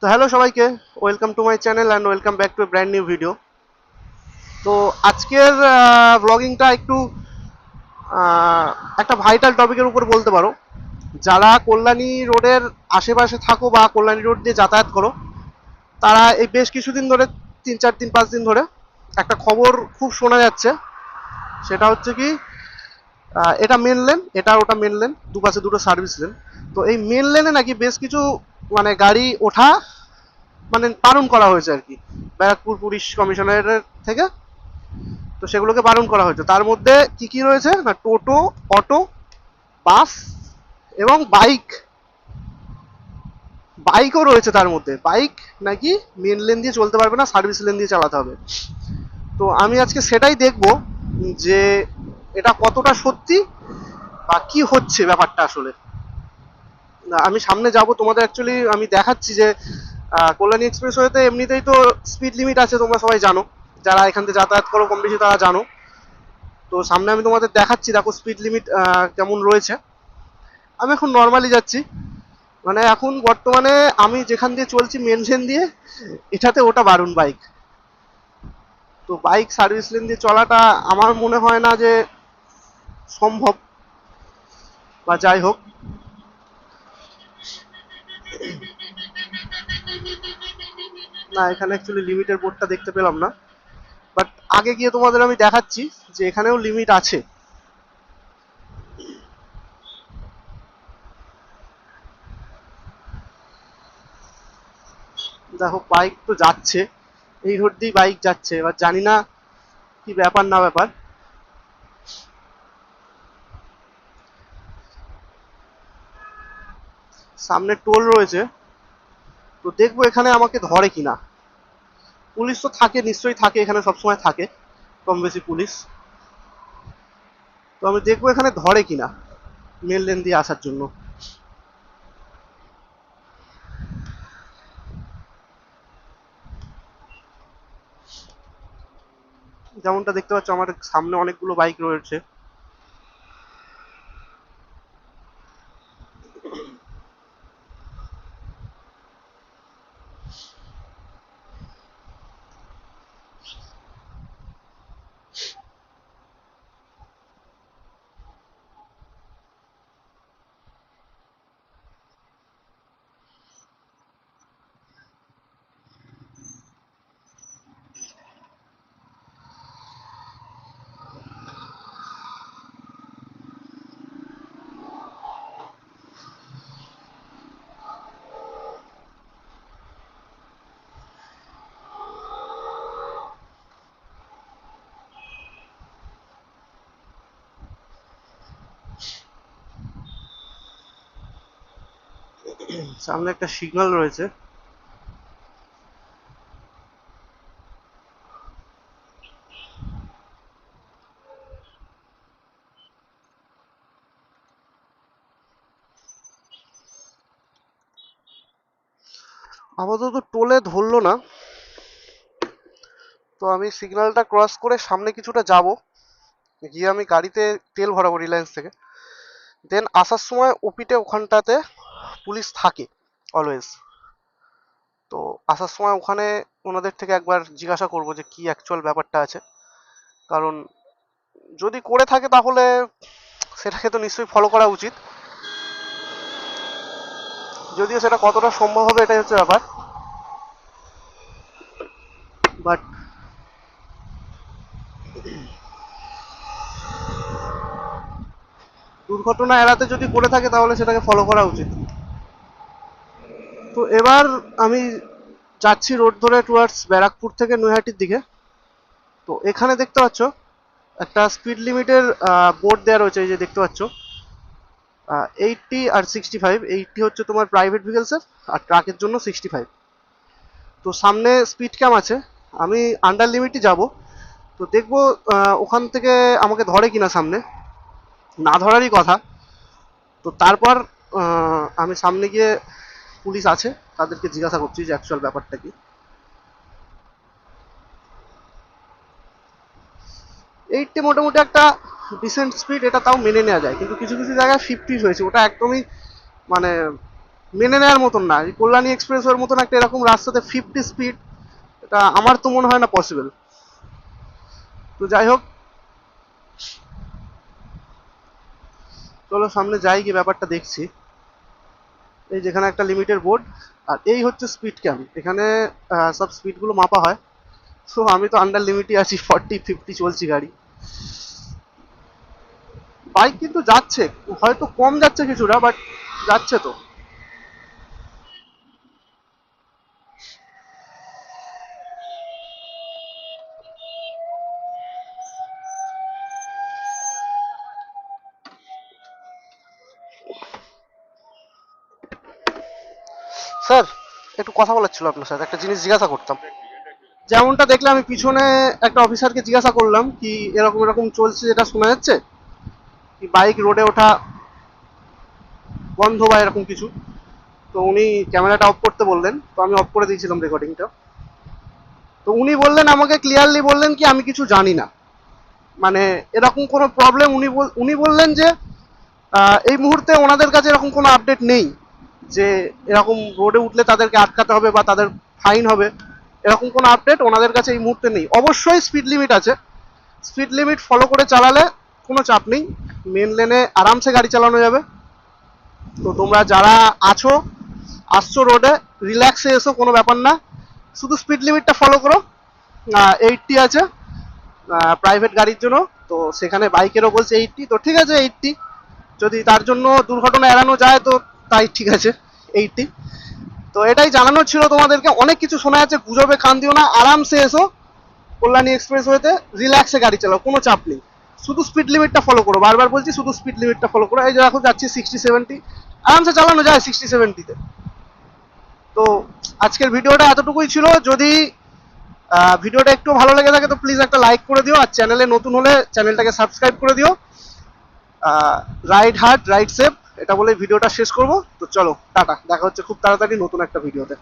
তো হ্যালো সবাইকে, welcome to my channel and welcome back to A brand new video. তো আজকের ব্লগিংটা একটু একটা ভাইটাল টপিকের উপর বলতে পারো। যারা কল্যাণী রোডের আশেপাশে থাকো বা কল্যাণী রোড দিয়ে যাতায়াত করো, তারা এই বেশ কিছুদিন ধরে, 3-4 দিন 5 দিন ধরে একটা খবর খুব শোনা যাচ্ছে। সেটা হচ্ছে কি, এটা মেন লেন, এটা ওটা মেন লেন, দুপাশে দুটো সার্ভিস লেন। তো এই মেন লেনে নাকি বেশ কিছু মানে গাড়ি ওঠা মানে বারণ করা হয়েছে আর কি, ব্যারাকপুর পুলিশ কমিশনারের থেকে। তো সেগুলোকে বারণ করা হয়েছে। তার মধ্যে কি কি রয়েছে না, টোটো, অটো, বাস এবং বাইক। বাইকও রয়েছে তার মধ্যে। বাইক নাকি মেন লেন দিয়ে চলতে পারবে না, সার্ভিস লেন দিয়ে চালাতে হবে। তো আমি আজকে সেটাই দেখব যে এটা কতটা সত্যি বা কি হচ্ছে ব্যাপারটা আসলে। আমি সামনে যাব, তোমাদের অ্যাকচুয়ালি আমি দেখাচ্ছি যে কল্যাণী এক্সপ্রেসওয়েতে এমনিতেই তো স্পিড লিমিট আছে, তোমরা সবাই জানো। যারা এখান থেকে যাতায়াত করো কম বেশি তারা জানো। তো সামনে আমি তোমাদের দেখাচ্ছি, দেখো স্পিড লিমিট কেমন রয়েছে। আমি এখন নর্মালি যাচ্ছি, মানে এখন বর্তমানে আমি যেখান দিয়ে চলছি মেন লেন দিয়ে, এটাতে ওটা বারণ বাইক। তো বাইক সার্ভিস লেন দিয়ে চলাটা আমার মনে হয় না যে সম্ভব, বা যাই হোক। না, এখানে অ্যাকচুয়ালি লিমিটের বোর্ডটা দেখতে পেলাম না, বাট আগে গিয়ে তোমাদের আমি দেখাচ্ছি যে এখানেও লিমিট আছে। দেখো বাইক তো যাচ্ছে, এই রোড দিয়ে বাইক যাচ্ছে। এবার জানি না কি ব্যাপার না ব্যাপার। সামনে টোল রয়েছে, তো দেখবো এখানে আমাকে ধরে কিনা। পুলিশ তো থাকে, নিশ্চয়ই থাকে, এখানে সবসময় থাকে কম বেশি পুলিশ। তো আমি দেখবো এখানে ধরে কিনা মেন লেন দিয়ে আসার জন্য। যেমনটা দেখতে পাচ্ছ আমার সামনে অনেকগুলো বাইক রয়েছে। সামনে একটা সিগন্যাল রয়েছে। আপাতত টোলে ধরলো না। তো আমি সিগন্যালটা ক্রস করে সামনে কিছুটা যাব, গিয়ে আমি গাড়িতে তেল ভরাবো রিলায়েন্স থেকে। দেন আসার সময় ওপিটে ওখানটাতে পুলিশ থাকে অলওয়েজ। তো আসার সময় ওখানে ওনাদের থেকে একবার জিজ্ঞাসা করব যে কি অ্যাকচুয়াল ব্যাপারটা আছে। কারণ যদি করে থাকে তাহলে সেটাকে তো নিশ্চয়ই ফলো করা উচিত। যদিও সেটা কতটা সম্ভব হবে এটাই হচ্ছে ব্যাপার। বাট দুর্ঘটনা এড়াতে যদি করে থাকে তাহলে সেটাকে ফলো করা উচিত। তো এবার আমি যাচ্ছি রোড ধরে টুয়ার্ডস ব্যারাকপুর থেকে নৈহাটির দিকে। তো এখানে দেখতে পাচ্ছ একটা স্পিড লিমিটের বোর্ড দেওয়া রয়েছে, এই যে দেখতে পাচ্ছ 80 আর 65। 80 হচ্ছে তোমার প্রাইভেট ভেহিকলসের, আর ট্রাকের জন্য 65। তো সামনে স্পিড ক্যাম আছে, আমি আন্ডার লিমিটই যাব। তো দেখবো ওখান থেকে আমাকে ধরে কিনা সামনে। না ধরারই কথা। তো তারপর আমি সামনে গিয়ে পুলিশ আছে তাদেরকে জিজ্ঞাসা করছি যে অ্যাকচুয়াল ব্যাপারটা কি। 80 মোটামুটি একটা ডিসেন্ট স্পিড, এটা তাও মেনে নেওয়া যায়। কিন্তু কিছু কিছু জায়গায় 50 হয়েছে, ওটা একদমই মানে মেনে নেওয়ার মতন না। এই কল্যাণী এক্সপ্রেসওয়ের মতন একটা এরকম রাস্তাতে 50 স্পিড, এটা আমার তো মনে হয় না পসিবল। তো যাই হোক, চলো সামনে যাই, গিয়ে ব্যাপারটা দেখছি। এই যেখানে একটা লিমিটের বোর্ড, আর এই হচ্ছে স্পিড ক্যাম, এখানে সব স্পিডগুলো মাপা হয়। সো আমি তো আন্ডার লিমিটই আছি, 40-50 চলছি গাড়ি। বাইক কিন্তু যাচ্ছে, হয়তো কম যাচ্ছে কিছুটা, বাট যাচ্ছে তো। স্যার, একটু কথা বলার ছিল আপনার সাথে, একটা জিনিস জিজ্ঞাসা করতাম। যেমনটা দেখলাম, আমি পিছনে একটা অফিসারকে জিজ্ঞাসা করলাম কি এরকম এরকম চলছে, যেটা শোনা যাচ্ছে কি বাইক রোডে ওঠা বন্ধ বা এরকম কিছু। তো উনি ক্যামেরাটা অফ করতে বললেন, তো আমি অফ করে দিয়েছিলাম রেকর্ডিংটা। তো উনি বললেন, আমাকে ক্লিয়ারলি বললেন কি আমি কিছু জানি না, মানে এরকম কোনো প্রবলেম। উনি বললেন যে এই মুহূর্তে ওনাদের কাছে এরকম কোনো আপডেট নেই যে এরকম রোডে উঠলে তাদেরকে আটকাতে হবে বা তাদের ফাইন হবে, এরকম কোনো আপডেট ওনাদের কাছে এই মুহূর্তে নেই। অবশ্যই স্পিড লিমিট আছে, স্পিড লিমিট ফলো করে চালালে কোনো চাপ নেই, মেন লেনে আরামসে গাড়ি চালানো যাবে। তো তোমরা যারা আছো, আসছো রোডে, রিল্যাক্সে এসো, কোনো ব্যাপার না, শুধু স্পিড লিমিটটা ফলো করো। 80 আছে প্রাইভেট গাড়ির জন্য, তো সেখানে বাইকেরও বলছে 80, তো ঠিক আছে 80, যদি তার জন্য দুর্ঘটনা এড়ানো যায় তো তাই ঠিক আছে, 80। তো এটাই জানানোর ছিল তোমাদেরকে। অনেক কিছু শোনা যাচ্ছে, গুজবে কান দিও না, আরামসে এসো কল্যাণী এক্সপ্রেসওয়েতে, রিল্যাক্সে গাড়ি চালাও, কোনো চাপ নেই। শুধু স্পিড লিমিটটা ফলো করো, বারবার বলছি শুধু স্পিড লিমিটটা ফলো করো। এই যে দেখো যাচ্ছি 60-70, আরামসে চালানো যায় 60-70-তে। তো আজকের ভিডিওটা এতটুকুই ছিল। যদি ভিডিওটা একটু ভালো লেগে থাকে তো প্লিজ একটা লাইক করে দিও, আর চ্যানেলে নতুন হলে চ্যানেলটাকে সাবস্ক্রাইব করে দিও। রাইড হার্ড রাইড সেফ, এটা বলে ভিডিওটা শেষ করব। তো চলো টাটা, দেখা হচ্ছে খুব তাড়াতাড়ি নতুন একটা ভিডিওতে।